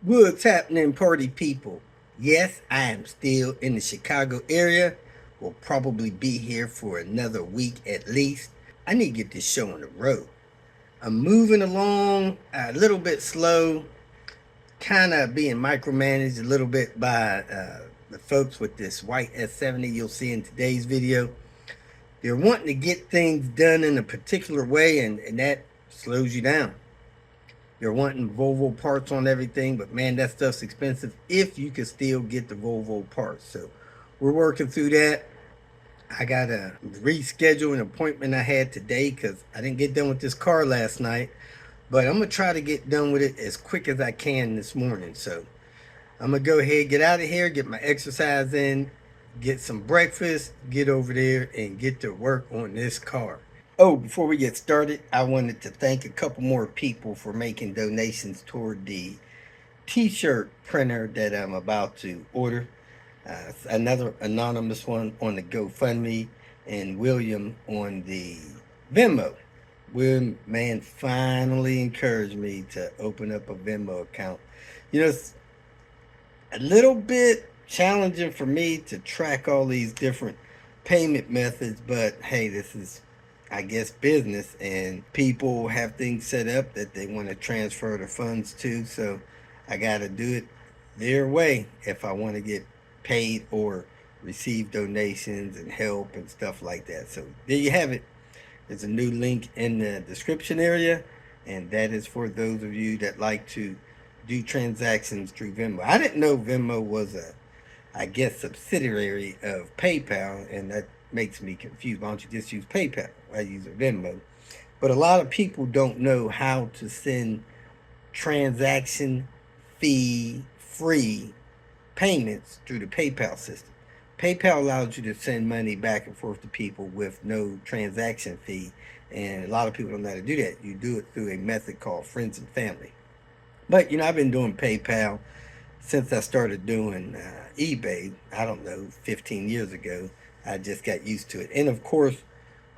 What's happening, party people? Yes, I am still in the Chicago area. Will probably be here for another week at least. I need to get this show on the road. I'm moving along a little bit slow, kind of being micromanaged a little bit by the folks with this white S70 you'll see in today's video. They're wanting to get things done in a particular way, and that slows you down. They're wanting Volvo parts on everything, but man, that stuff's expensive if you can still get the Volvo parts. So we're working through that. I got to reschedule an appointment I had today because I didn't get done with this car last night. But I'm going to try to get done with it as quick as I can this morning. So I'm going to go ahead, get out of here, get my exercise in, get some breakfast, get over there, and get to work on this car. Oh, before we get started, I wanted to thank a couple more people for making donations toward the t-shirt printer that I'm about to order. Another anonymous one on the GoFundMe, and William on the Venmo. William, man, finally encouraged me to open up a Venmo account. You know, it's a little bit challenging for me to track all these different payment methods, but hey, this is, I guess, business, and people have things set up that they want to transfer the funds to, so I got to do it their way if I want to get paid or receive donations and help and stuff like that. So there you have it. There's a new link in the description area, and that is for those of you that like to do transactions through Venmo. I didn't know Venmo was a, I guess, subsidiary of PayPal, and that makes me confused. Why don't you just use PayPal? I use a Venmo. But a lot of people don't know how to send transaction fee free payments through the PayPal system. PayPal allows you to send money back and forth to people with no transaction fee, and a lot of people don't know how to do that. You do it through a method called friends and family. But you know, I've been doing PayPal since I started doing eBay. I don't know, 15 years ago. I just got used to it. And of course,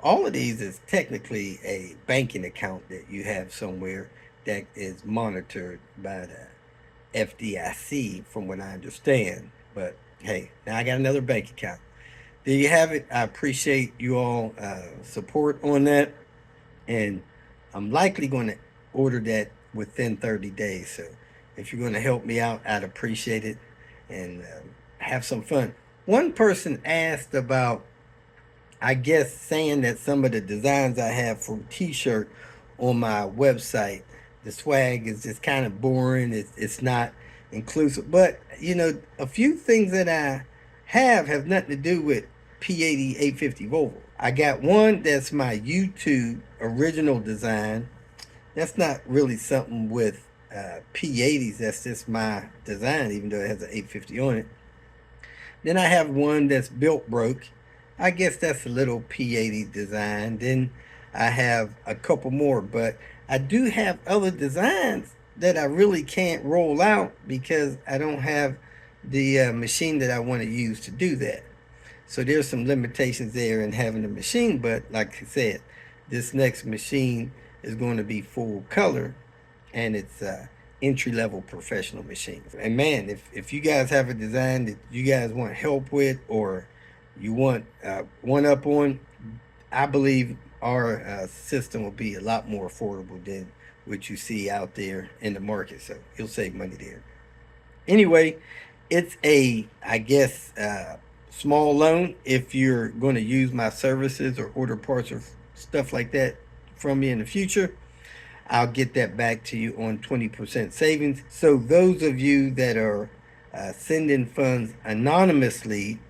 all of these is technically a banking account that you have somewhere that is monitored by the FDIC, from what I understand. But hey, now I got another bank account. There you have it. I appreciate you all support on that, and I'm likely going to order that within 30 days. So if you're going to help me out, I'd appreciate it, and have some fun. One person asked about, I guess, saying that some of the designs I have for t-shirt on my website, the swag is just kind of boring. It's not inclusive. But, you know, a few things that I have nothing to do with P80 850 Volvo. I got one that's my YouTube original design. That's not really something with P80s. That's just my design, even though it has an 850 on it. Then I have one that's built broke. I guess that's a little P80 design. Then I have a couple more, but I do have other designs that I really can't roll out because I don't have the machine that I want to use to do that. So there's some limitations there in having a machine, but like I said, this next machine is going to be full color, and it's entry-level professional machines. And man, if you guys have a design that you guys want help with, or you want one up on, I believe our system will be a lot more affordable than what you see out there in the market. So you'll save money there. Anyway, it's a, I guess, small loan if you're going to use my services or order parts or stuff like that from me in the future. I'll get that back to you on 20% savings. So those of you that are sending funds anonymously,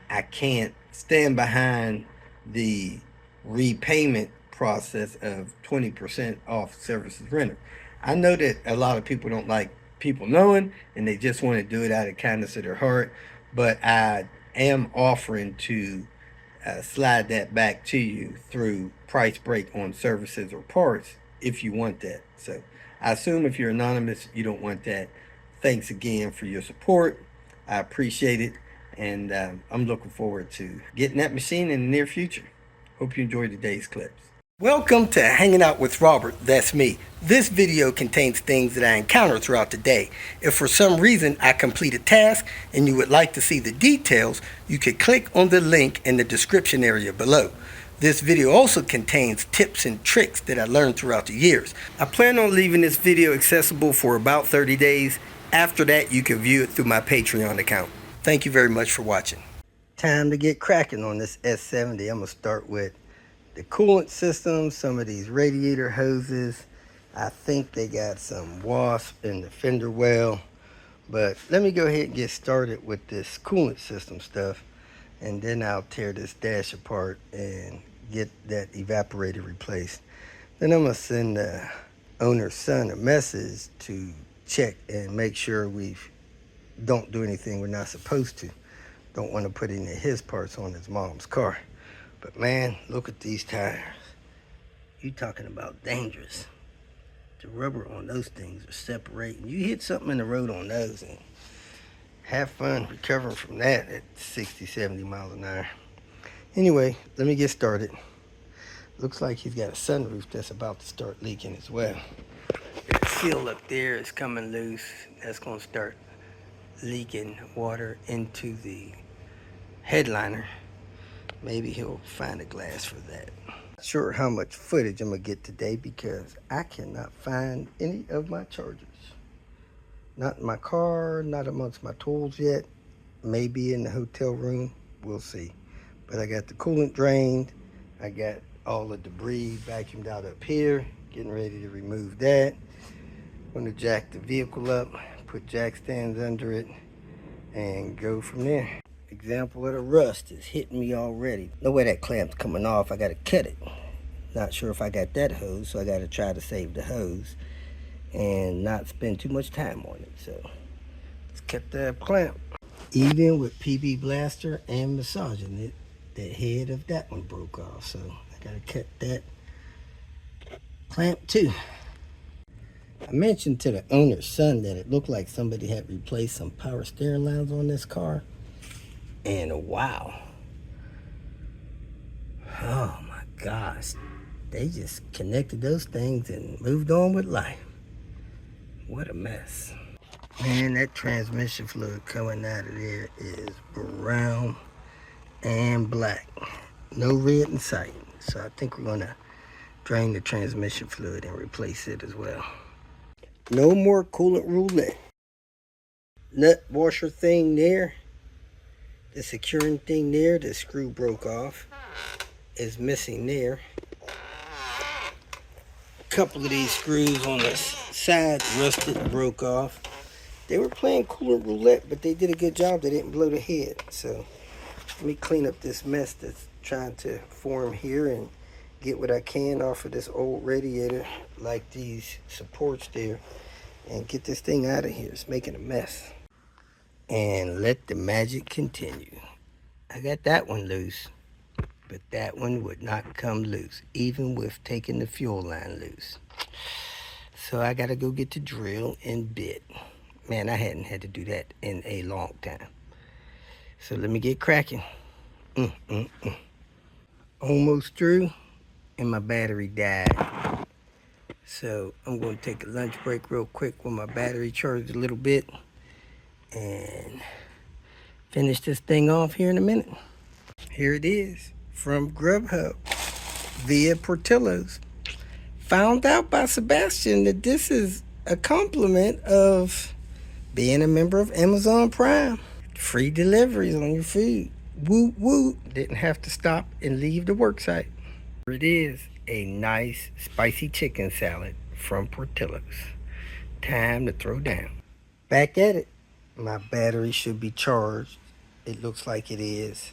I can't stand behind the repayment process of 20% off services rendered. I know that a lot of people don't like people knowing, and they just want to do it out of kindness of their heart, but I am offering to slide that back to you through price break on services or parts if you want that. So I assume if you're anonymous, you don't want that. Thanks again for your support. I appreciate it, and I'm looking forward to getting that machine in the near future. Hope you enjoyed today's clips. Welcome to Hanging Out with Robert, that's me. This video contains things that I encounter throughout the day. If for some reason I complete a task and you would like to see the details, you could click on the link in the description area below. This video also contains tips and tricks that I learned throughout the years. I plan on leaving this video accessible for about 30 days. After that, you can view it through my Patreon account. Thank you very much for watching. Time to get cracking on this S70. I'm going to start with the coolant system, some of these radiator hoses. I think they got some wasp in the fender well. But let me go ahead and get started with this coolant system stuff. And then I'll tear this dash apart and get that evaporator replaced. Then I'm going to send the owner's son a message to check and make sure we don't do anything we're not supposed to. Don't want to put any of his parts on his mom's car. But man, look at these tires. You talking about dangerous. The rubber on those things are separating. You hit something in the road on those and have fun recovering from that at 60, 70 miles an hour. Anyway, let me get started. Looks like he's got a sunroof that's about to start leaking as well. That seal up there is coming loose. That's going to start leaking water into the headliner. Maybe he'll find a glass for that. Not sure how much footage I'm gonna get today because I cannot find any of my chargers. Not in my car, not amongst my tools yet. Maybe in the hotel room, we'll see. But I got the coolant drained. I got all the debris vacuumed out up here. Getting ready to remove that. I'm gonna jack the vehicle up, put jack stands under it, and go from there. Example of the rust is hitting me already. Know where that clamp's coming off. I gotta cut it. Not sure if I got that hose, so I gotta try to save the hose and not spend too much time on it. So let's cut the clamp. Even with PB Blaster and massaging it, the head of that one broke off. So I gotta cut that clamp too. I mentioned to the owner's son that it looked like somebody had replaced some power steering lines on this car. And wow, oh my gosh, they just connected those things and moved on with life. What a mess. Man, that transmission fluid coming out of there is brown and black. No red in sight. So I think we're gonna drain the transmission fluid and replace it as well. No more coolant roulette. Nut washer thing there. The securing thing there, the screw broke off, is missing there. A couple of these screws on the side rusted, broke off. They were playing coolant roulette, but they did a good job. They didn't blow the head. So let me clean up this mess that's trying to form here and get what I can off of this old radiator, like these supports there, and get this thing out of here. It's making a mess. And let the magic continue. I got that one loose, but that one would not come loose, even with taking the fuel line loose. So I gotta go get the drill and bit. Man, I hadn't had to do that in a long time. So let me get cracking. Almost through, and my battery died. So I'm gonna take a lunch break real quick when my battery charged a little bit, and finish this thing off here in a minute. Here it is from Grubhub via Portillo's. Found out by Sebastian that this is a compliment of being a member of Amazon Prime. Free deliveries on your food. Woo woo. Didn't have to stop and leave the work site. Here it is, a nice spicy chicken salad from Portillo's. Time to throw down. Back at it. My battery should be charged. It looks like it is.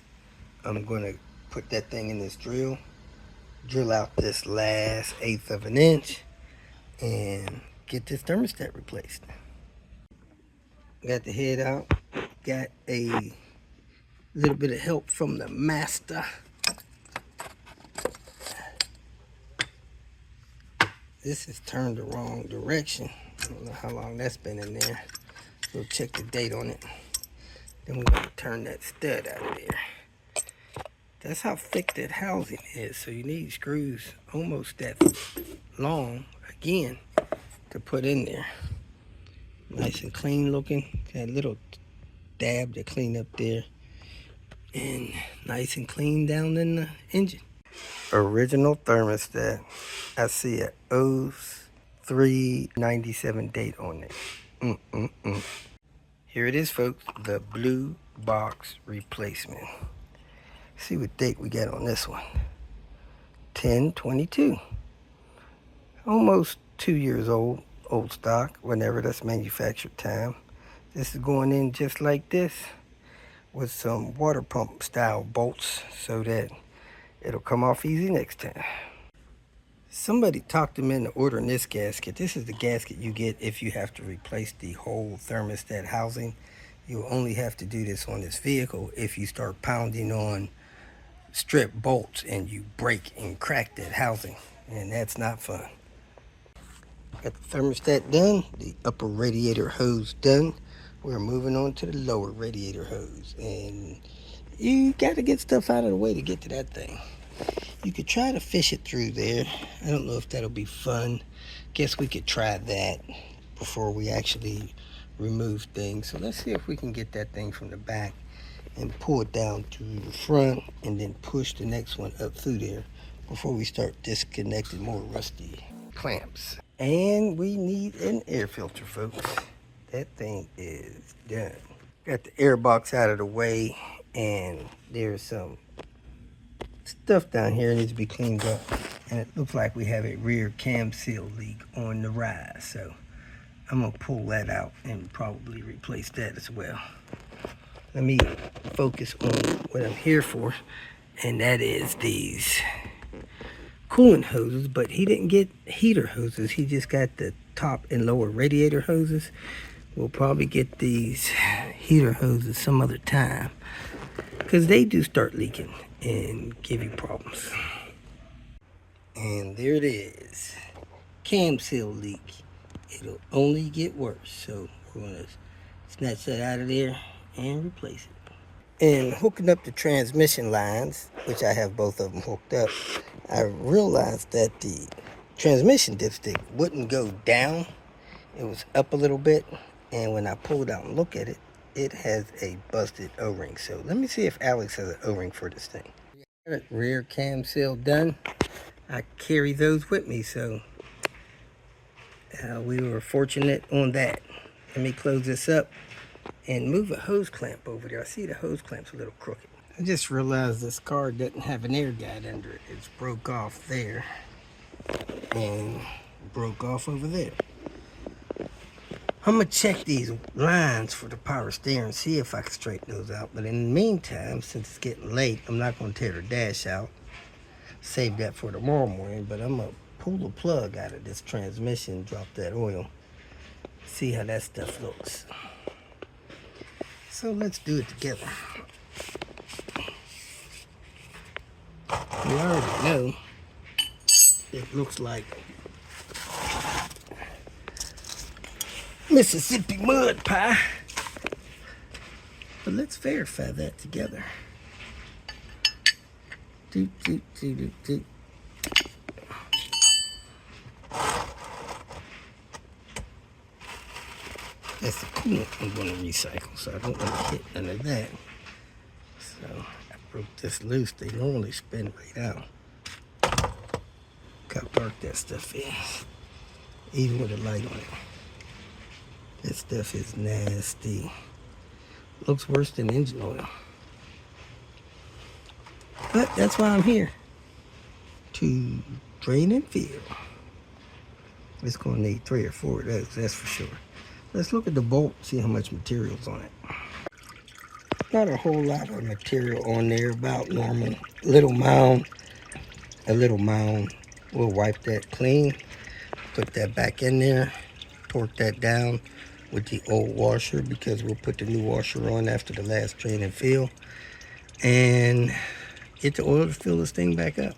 I'm gonna put that thing in this drill out this last 1/8 of an inch, and get this thermostat replaced. Got the head out. Got a little bit of help from the master. This is turned the wrong direction. I don't know how long that's been in there. We'll check the date on it. Then we're going to turn that stud out of there. That's how thick that housing is. So you need screws almost that long, again, to put in there. Nice and clean looking. That little dab to clean up there. And nice and clean down in the engine. Original thermostat. I see a 0397 date on it. Here it is, folks. The blue box replacement. See what date we got on this one. 10/22. Almost 2 years old stock, whenever that's manufactured time. This is going in just like this with some water pump style bolts so that it'll come off easy next time. Somebody talked them into ordering this gasket. This is the gasket you get if you have to replace the whole thermostat housing. You'll only have to do this on this vehicle if you start pounding on strip bolts and you break and crack that housing, and that's not fun. Got the thermostat done, the upper radiator hose done. We're moving on to the lower radiator hose, and you got to get stuff out of the way to get to that thing. You could try to fish it through there. I don't know if that'll be fun. Guess we could try that before we actually remove things. So let's see if we can get that thing from the back and pull it down to the front and then push the next one up through there before we start disconnecting more rusty clamps. And we need an air filter, folks. That thing is done. Got the air box out of the way, and there's some stuff down here that needs to be cleaned up, and it looks like we have a rear cam seal leak on the rise, so I'm gonna pull that out and probably replace that as well. Let me focus on what I'm here for, and that is these coolant hoses. But he didn't get heater hoses, he just got the top and lower radiator hoses. We'll probably get these heater hoses some other time, because they do start leaking and give you problems. And there it is, cam seal leak. It'll only get worse, so we're gonna snatch that out of there and replace it. And hooking up the transmission lines, which I have both of them hooked up, I realized that the transmission dipstick wouldn't go down. It was up a little bit, and when I pulled out and look at it, it has a busted O-ring. So let me see if Alex has an O-ring for this thing. Rear cam seal done. I carry those with me, so we were fortunate on that. Let me close this up and move a hose clamp over there. I see the hose clamp's a little crooked. I just realized this car doesn't have an air guide under it. It's broke off there and broke off over there. I'm gonna check these lines for the power steering, see if I can straighten those out. But in the meantime, since it's getting late, I'm not gonna tear the dash out. Save that for tomorrow morning, but I'm gonna pull the plug out of this transmission, drop that oil, see how that stuff looks. So let's do it together. You already know it looks like Mississippi mud pie, but let's verify that together. Doot, doot, doot, doot, doot. That's the coolant I'm going to recycle, so I don't want to hit none of that. So I broke this loose. They normally spin right out. Look how dark that stuff is, even with a light on it. This stuff is nasty. Looks worse than engine oil. But that's why I'm here, to drain and fill. It's going to need 3 or 4 of those, that's for sure. Let's look at the bolt, see how much material's on it. Not a whole lot of material on there, about normal. A little mound. We'll wipe that clean, put that back in there, torque that down with the old washer, because we'll put the new washer on after the last drain and fill, and get the oil to fill this thing back up.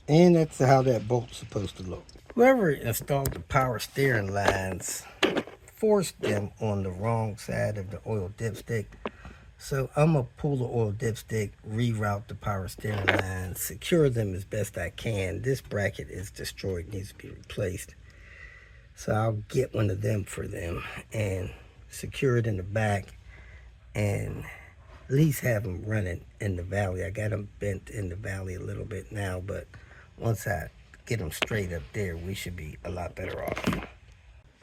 And that's how that bolt's supposed to look. Whoever installed the power steering lines forced them on the wrong side of the oil dipstick. So I'm gonna pull the oil dipstick, reroute the power steering lines, secure them as best I can. This bracket is destroyed, needs to be replaced. So I'll get one of them for them and secure it in the back and at least have them running in the valley. I got them bent in the valley a little bit now, but once I get them straight up there, we should be a lot better off.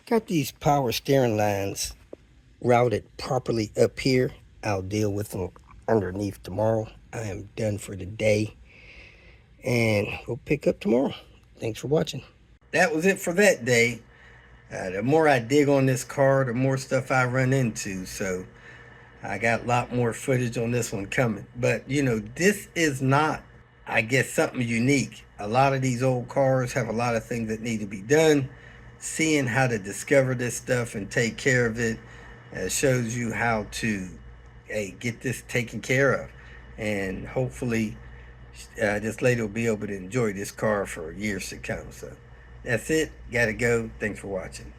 Got these power steering lines routed properly up here. I'll deal with them underneath tomorrow. I am done for the day, and we'll pick up tomorrow. Thanks for watching. That was it for that day. The more I dig on this car, the more stuff I run into. So I got a lot more footage on this one coming. But, you know, this is not, I guess, something unique. A lot of these old cars have a lot of things that need to be done. Seeing how to discover this stuff and take care of it shows you how to get this taken care of. And hopefully this lady will be able to enjoy this car for years to come. So that's it. Gotta go. Thanks for watching.